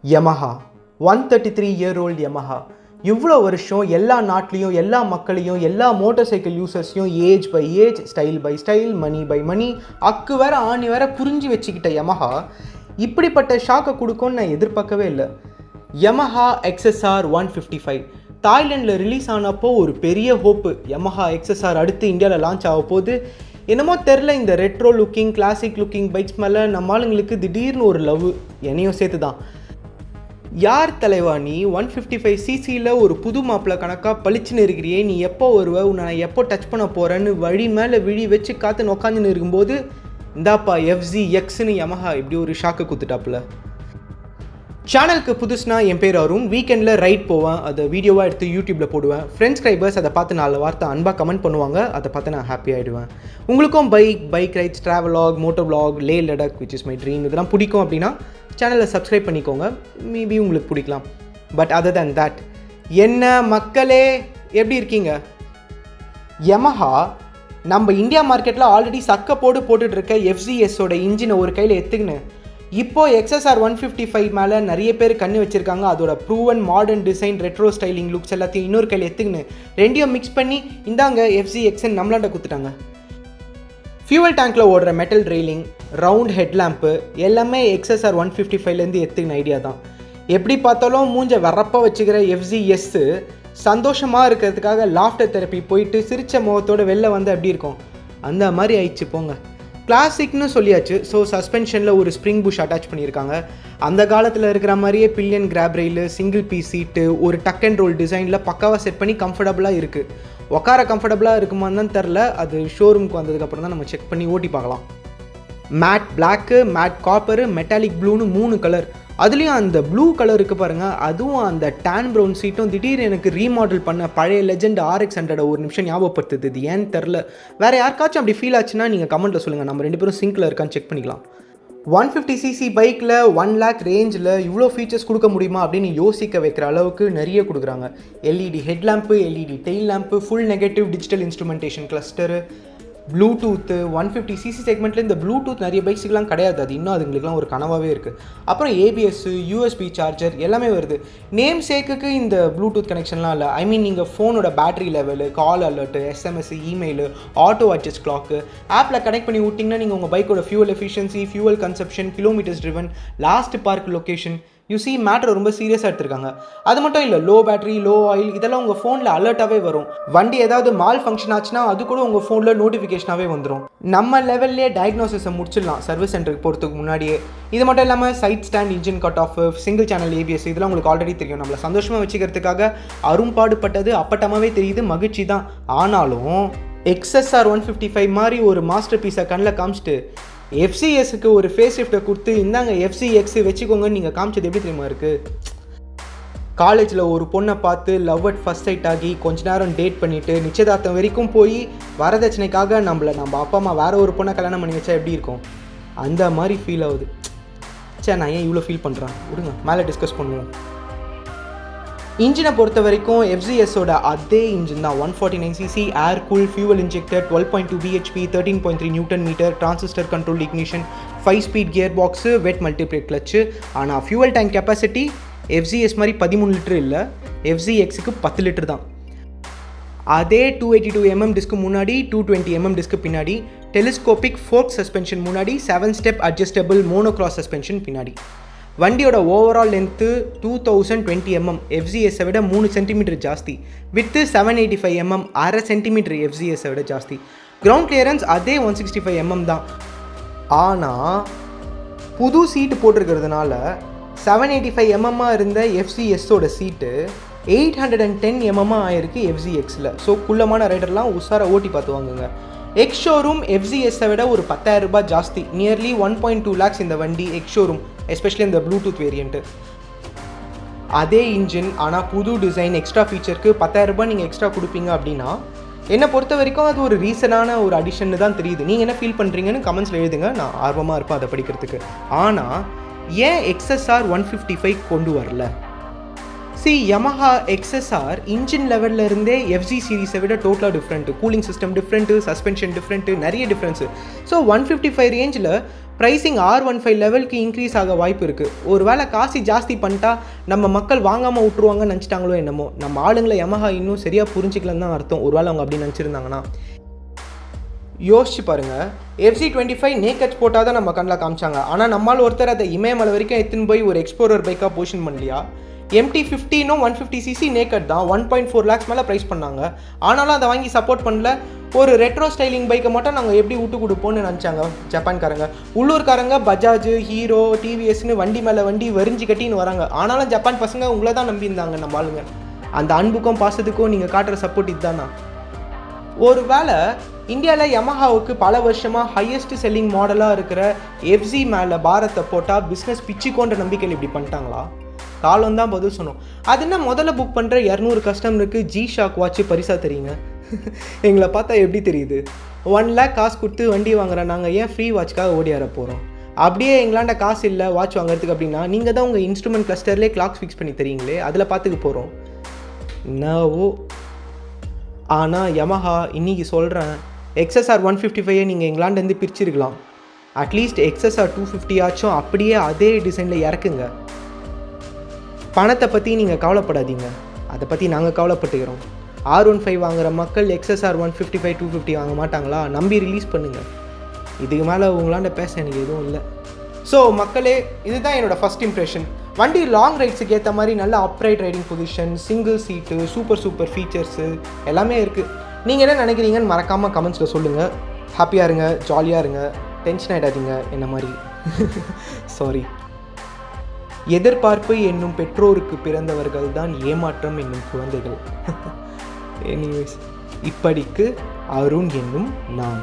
Yamaha 133-year-old Yamaha இவ்வளோ வருஷம் எல்லா நாட்டிலையும் எல்லா மக்களையும் எல்லா மோட்டார் சைக்கிள் யூசர்ஸையும் age by age style by style money by money அக்கு வேற ஆணி வேற புரிஞ்சு வச்சுக்கிட்ட Yamaha இப்படிப்பட்ட ஷாக்கை கொடுக்கும்னு நான் எதிர்பார்க்கவே இல்லை. Yamaha XSR 155 தாய்லாண்டில் ரிலீஸ் ஆனப்போ ஒரு பெரிய ஹோப்பு Yamaha XSR அடுத்து இந்தியாவில் லான்ச் ஆக போகுது. என்னமோ தெரில, இந்த retro looking classic looking bikes மேலே நம்ம ஆளுங்களுக்கு திடீர்னு ஒரு லவ், என்னையும் சேர்த்து தான். யார் தலைவா நீ 155cc ஒரு புது மாப்பிள்ள கணக்காக பளிச்சுன்னு இருக்கிறியே, நீ எப்போ வருவ, உன்னை நான் எப்போ டச் பண்ண போகிறேன்னு வழி மேலே விழி வச்சு காத்துன்னு உக்காந்துன்னு இருக்கும்போது இந்தாப்பா FZXன்னு Yamaha இப்படி ஒரு ஷாக்கு கொடுத்துட்டாப்புல. சேனலுக்கு புதுசுனா என் பேர் அருண். வீக்கெண்டில் ரைட் போவேன், அதை வீடியோவாக எடுத்து யூடியூப்பில் போடுவேன். ஃப்ரெண்ட்ஸ் அதை பார்த்து 4 வார்த்தை அன்பாக கமெண்ட் பண்ணுவாங்க, அதை பார்த்து நான் ஹாப்பி ஆகிடுவேன். உங்களுக்கும் bike rides, travelogue, moto vlog, Leh Ladakh which is my dream இதெல்லாம் பிடிக்கும் அப்படின்னா சேனலை சப்ஸ்கிரைப் பண்ணிக்கோங்க, மேபி உங்களுக்கு பிடிக்கலாம். பட் அதர் தேன் தட், என்ன மக்களே எப்படி இருக்கீங்க? Yamaha நம்ம இந்தியா மார்க்கெட்டில் ஆல்ரெடி போட்டுட்ருக்க FZSோட இன்ஜினை ஒரு கையில் எடுத்துக்கின்னு இப்போது XSR 155 மேலே நிறைய பேர் கண்ணு வச்சுருக்காங்க. அதோட proven modern design, retro styling looks எல்லாத்தையும் இன்னொரு கையில் எடுத்துக்கின்னு ரெண்டையும் மிக்ஸ் பண்ணி இந்தாங்க FZXன்னு நம்மளாண்ட கொடுத்துட்டாங்க. ஃபியூவல் டேங்க்கில் ஓடுற மெட்டல் ரெயிலிங், ரவுண்ட் ஹெட்லாம்ப்பு எல்லாமே XSR 155லேருந்து எடுத்துக்கின ஐடியா தான். எப்படி பார்த்தாலும் மூஞ்ச வரப்பாக வச்சுக்கிற FZS சந்தோஷமாக இருக்கிறதுக்காக லாஃப்டர் தெரப்பி போயிட்டு சிரிச்ச முகத்தோடு வெளில வந்து எப்படி இருக்கும் அந்த மாதிரி ஆயிடுச்சு போங்க. கிளாசிக்னு சொல்லியாச்சு. ஸோ சஸ்பென்ஷனில் ஒரு ஸ்ப்ரிங் புஷ் அட்டாச் பண்ணியிருக்காங்க. அந்த காலத்தில் இருக்கிற மாதிரியே pillion grab rail, single piece seat, ஒரு டக் அண்ட் ரோல் டிசைனில் பக்காவாக செட் பண்ணி கம்ஃபர்டபுளாக இருக்குது. உட்கார கம்ஃபர்டபுளாக இருக்குமான்னு தான் தெரில, அது ஷோரூமுக்கு வந்ததுக்கப்புறம் தான் நம்ம செக் பண்ணி ஓட்டி பார்க்கலாம். Matte black, matte copper, metallic ப்ளூன்னு 3 கலர். அதுலேயும் அந்த ப்ளூ கலர் இருக்குது பாருங்கள், அதுவும் அந்த டேன் ப்ரௌன் சீட்டும் திடீர்னு எனக்கு ரீமாடல் பண்ண பழைய லெஜெண்ட் RX100 ஒரு நிமிஷம் ஞாபகப்படுத்துது. இது ஏன்னு தெரில. வேறு யாருக்காச்சும் அப்படி ஃபீல் ஆச்சுன்னா நீங்கள் கமெண்ட்டில் சொல்லுங்கள், நம்ம 2 பேரும் சிங்கில் இருக்கான்னு செக் பண்ணிக்கலாம். 150cc பைக்கில் 1 lakh ரேஞ்சில் இவ்வளோ ஃபீச்சர்ஸ் கொடுக்க முடியுமா அப்படின்னு யோசிக்க வைக்கிற அளவுக்கு நிறைய கொடுக்குறாங்க. LED ஹெட்லாம்ப்பு, LED tail lamp, full negative digital instrumentation cluster, bluetooth. 150cc செக்மெண்ட்டில் இந்த ப்ளூடூத் நிறைய பைக்ஸுக்கெலாம் கிடையாது, அது இன்னும் அதுங்களுக்குலாம் ஒரு கனவாகவே இருக்குது. அப்புறம் ABS, USB சார்ஜர் எல்லாமே வருது. நேம் சேக்குக்கு இந்த ப்ளூடூத் கனெக்ஷன்லாம் இல்லை. ஐ மீன் நீங்கள் ஃபோனோட battery level, call alert, SMS, email, auto adjust clock ஆப்பில் கனெக்ட் பண்ணி விட்டிங்கன்னா நீங்கள் உங்கள் பைக்கோட fuel efficiency, fuel consumption, kilometres driven, last park location matter ரொம்ப சீரியஸாக எடுத்திருக்காங்க. அது மட்டும் இல்லை, லோ பேட்டரி, லோ ஆயில் இதெல்லாம் உங்கள் ஃபோனில் அலர்ட்டாகவே வரும். வண்டி ஏதாவது மால் ஃபங்க்ஷன் ஆச்சுன்னா அது கூட உங்கள் ஃபோனில் நோட்டிஃபிகேஷனாகவே வந்துடும். நம்ம லெவல்லே டயக்னோசிஸை முடிச்சிடலாம் சர்வீஸ் சென்டருக்கு போகிறதுக்கு முன்னாடியே. இது மட்டும் இல்லாமல் side stand, engine cut off, single channel ABS இதெல்லாம் உங்களுக்கு ஆல்ரெடி தெரியும். நம்மளை சந்தோஷமாக வச்சுக்கிறதுக்காக அரும்பாடுபட்டது அப்பட்டமாகவே தெரியுது, மகிழ்ச்சி தான். ஆனாலும் XSR 155 மாதிரி ஒரு மாஸ்டர் பீஸை கண்ணில் காமிச்சிட்டு FZSக்கு ஒரு ஃபேஸ் ஷிஃப்ட்டை கொடுத்து இந்தாங்க FZX வச்சுக்கோங்கன்னு நீங்கள் காமிச்சது எப்படி தெரியுமா இருக்குது? காலேஜில் ஒரு பொண்ணை பார்த்து லவ் அட் ஃபர்ஸ்ட் சைட் ஆகி கொஞ்ச நேரம் டேட் பண்ணிவிட்டு நிச்சயதார்த்தம் வரைக்கும் போய் வரதட்சணைக்காக நம்ம அப்பா அம்மா வேறு ஒரு பொண்ணை கல்யாணம் பண்ணி வச்சா எப்படி இருக்கும்? அந்த மாதிரி ஃபீல் ஆகுது. சரி, நான் ஏன் இவ்வளோ ஃபீல் பண்ணுறேன் விடுங்க, மேலே டிஸ்கஸ் பண்ணுவோம். இன்ஜினை பொறுத்த வரைக்கும் FZSோட அதே இன்ஜின் தான். 149cc air cool fuel injector, 12.2 bhp, 13.3 Nm, transistor control ignition, 5 speed gear box, wet multiplate clutch. ஆனால் ஃபியூவல் டேங்க் கெப்பாசிட்டி FZS மாதிரி 13 லிட்டர் இல்லை, FZXக்கு 10 லிட்டர் தான். அதே 282mm டிஸ்க்கு முன்னாடி, 220mm டிஸ்க்கு பின்னாடி, டெலிஸ்கோபிக் ஃபோர்க் சஸ்பென்ஷன் முன்னாடி, 7 ஸ்டெப் அட்ஜஸ்டபிள் மோனோக்ராஸ் சஸ்பென்ஷன் பின்னாடி. வண்டியோட ஓவரால் லென்த்து 2020mm, FZSை விட 3 சென்டிமீட்டர் ஜாஸ்தி. வித்து 785mm, 1/2 சென்டிமீட்டர் FZSை விட ஜாஸ்தி. கிரவுண்ட் கிளியரன்ஸ் அதே 165mm தான். ஆனால் புது சீட்டு போட்டிருக்கிறதுனால 785mm இருந்த FZSோட சீட்டு 810mm ஆயிருக்கு FZXல. ஸோ குள்ளமான ரைடர்லாம் உஷார ஓட்டி பார்த்து வாங்குங்க. எக்ஸ் ஷோரூம் FZSை விட ஒரு 10,000 ரூபாய் ஜாஸ்தி, நியர்லி 1.2 lakhs இந்த வண்டி எக்ஸ் ஷோரூம், எஸ்பெஷலி இந்த ப்ளூடூத் வேரியண்ட்டு. அதே இன்ஜின் ஆனால் புது டிசைன், எக்ஸ்ட்ரா ஃபீச்சருக்கு 10,000 ரூபாய் நீங்கள் எக்ஸ்ட்ரா கொடுப்பீங்க அப்படின்னா என்னை பொறுத்த வரைக்கும் அது ஒரு ரீசனான ஒரு அடிஷன் தான் தெரியுது. நீங்கள் என்ன ஃபீல் பண்ணுறீங்கன்னு கமெண்ட்ஸில் எழுதுங்க, நான் ஆர்வமாக இருப்பேன் அதை படிக்கிறதுக்கு. ஆனால் ஏன் XSR 155 கொண்டு வரல? Yamaha XSR இன்ஜின் லெவலில் இருந்தே FZ சீரீஸை விட டோட்டலாக different, cooling system different, suspension different, நிறைய டிஃப்ரென்ஸு. ஸோ 155 ரேஞ்சில் ப்ரைஸிங் R15 லெவலுக்கு இன்க்ரீஸ் ஆக வாய்ப்பு இருக்குது. ஒரு வேளை காசு ஜாஸ்தி பண்ணிட்டா நம்ம மக்கள் வாங்காமல் விட்ருவாங்கன்னு நினச்சிட்டாங்களோ என்னமோ. நம்ம ஆளுங்களை Yamaha இன்னும் சரியாக புரிஞ்சிக்கலன்னு தான் அர்த்தம், ஒரு வேளை அவங்க அப்படி நினச்சிருந்தாங்கன்னா. யோசிச்சு பாருங்கள், FZ25 நேக்கச் போட்டால் தான் நம்ம கண்ணில் காமிச்சாங்க. ஆனால் நம்மளால் ஒருத்தர் அதை இமயமலை வரைக்கும் எடுத்துன்னு போய் ஒரு எக்ஸ்ப்ளோரர் பைக்காக பொசிஷன் பண்ணலையா? MT-15 150cc நேக்கட் தான் 1.4 lakhs மேலே ப்ரைஸ் பண்ணாங்க. ஆனாலும் அதை வாங்கி சப்போர்ட் பண்ணல. ஒரு ரெட்ரோ ஸ்டைலிங் பைக்கை மட்டும் நாங்கள் எப்படி விட்டு கொடுப்போம்னு நினச்சாங்க ஜப்பான்காரங்க. உள்ளூர்காரங்க பஜாஜ், ஹீரோ, டிவிஎஸ்னு வண்டி மேலே வண்டி வரிஞ்சு கட்டின்னு வராங்க. ஆனாலும் ஜப்பான் பசங்க உங்களை தான் நம்பியிருந்தாங்க நம்ம ஆளுங்க. அந்த அன்புக்கும் பாசத்துக்கும் நீங்கள் காட்டுற சப்போர்ட் இதுதானா? ஒரு வேளை இந்தியாவில் Yamahaவுக்கு பல வருஷமாக ஹையஸ்ட் செல்லிங் மாடலாக இருக்கிற FZ மேலே பாரத்தை போட்டால் பிஸ்னஸ் பிச்சுக்கோன்ற நம்பிக்கையில் இப்படி பண்ணிட்டாங்களா? காலம் தான் பதில் சொன்னோம். அது என்ன, முதல்ல புக் பண்ணுற 200 கஸ்டமருக்கு G-Shock வாட்ச் பரிசாக தெரியுங்க. எங்களை பார்த்தா எப்படி தெரியுது? 1 lakh காசு கொடுத்து வண்டி வாங்குறேன், நாங்கள் ஏன் ஃப்ரீ வாட்ச்க்காக ஓடியார போகிறோம்? அப்படியே எங்களாண்ட காசு இல்லை வாட்ச் வாங்குறதுக்கு அப்படின்னா நீங்கள் தான் உங்கள் இன்ஸ்ட்ருமெண்ட் கிளஸ்டர்லேயே கிளாக்ஸ் ஃபிக்ஸ் பண்ணி தரீங்களே, அதில் பார்த்துக்க போகிறோம். என்னவோ. ஆனால் Yamaha இன்றைக்கி சொல்கிறேன், XSR 155 நீங்கள் எங்களாண்டேருந்து பிரிச்சிருக்கலாம். அட்லீஸ்ட் XSR 250 ஆச்சும் அப்படியே அதே டிசைனில் இறக்குங்க. பணத்தை பற்றி நீங்கள் கவலைப்படாதீங்க, அதை பற்றி நாங்கள் கவலைப்பட்டுக்கிறோம். R15 வாங்குகிற மக்கள் XSR 155 250 வாங்க மாட்டாங்களா? நம்பி ரிலீஸ் பண்ணுங்கள். இதுக்கு மேலே உங்களாண்ட பேச எனக்கு எதுவும் இல்லை. ஸோ மக்களே, இதுதான் என்னோடய ஃபஸ்ட் இம்ப்ரெஷன். வண்டி லாங் ரைட்ஸுக்கு ஏற்ற மாதிரி நல்ல அப்ரைட் ரைடிங் பொசிஷன், சிங்கிள் சீட்டு, சூப்பர் ஃபீச்சர்ஸு எல்லாமே இருக்குது. நீங்கள் என்ன நினைக்கிறீங்கன்னு மறக்காமல் கமெண்ட்ஸில் சொல்லுங்கள். ஹாப்பியாக இருங்க, ஜாலியாக இருங்க, டென்ஷன் ஆகிடாதீங்க என்ன மாதிரி. சாரி. எதிர்பார்ப்பு என்னும் பெற்றோருக்கு பிறந்தவர்கள் தான் ஏமாற்றம் என்னும் குழந்தைகள். எனிவேஸ், இப்படிக்கு அருண் என்னும் நான்.